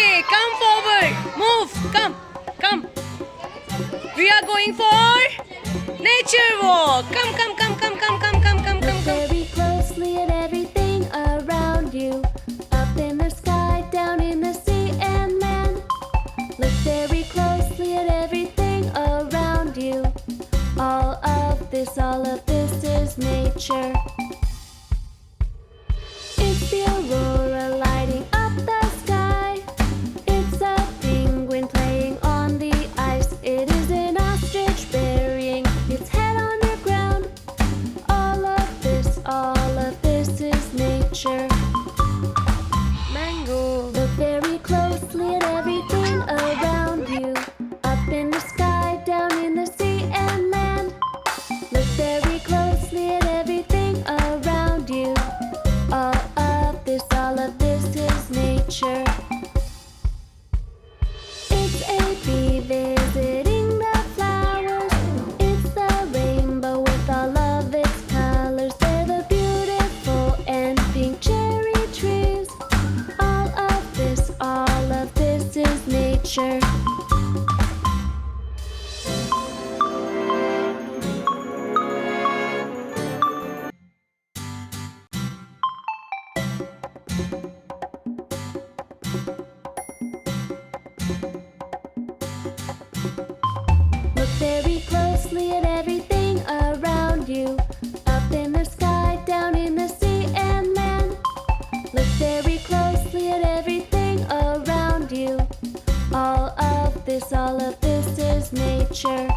Okay, come forward. Move. Come. Come. We are going for nature walk. Come, come, come, come, come, come, come, come, Look come, come. very closely at everything around you. Up in the sky, down in the sea and land. Look very closely at everything around you. All of this is nature. It's the aurora lighting up the sky. It's a penguin playing on the ice. It is an ostrich burying its head underground. All of this is nature. Mango. Look very closely at everything around you. Up in the sky, down in the sea and land. Look very closely at everything around you. All of this is nature. It's a bee visiting the flowers. It's the rainbow with all of its colors. They're the beautiful and pink cherry trees. All of this is nature. Look very closely at everything around you. Up in the sky, down in the sea and land. Look very closely at everything around you. All of this is nature.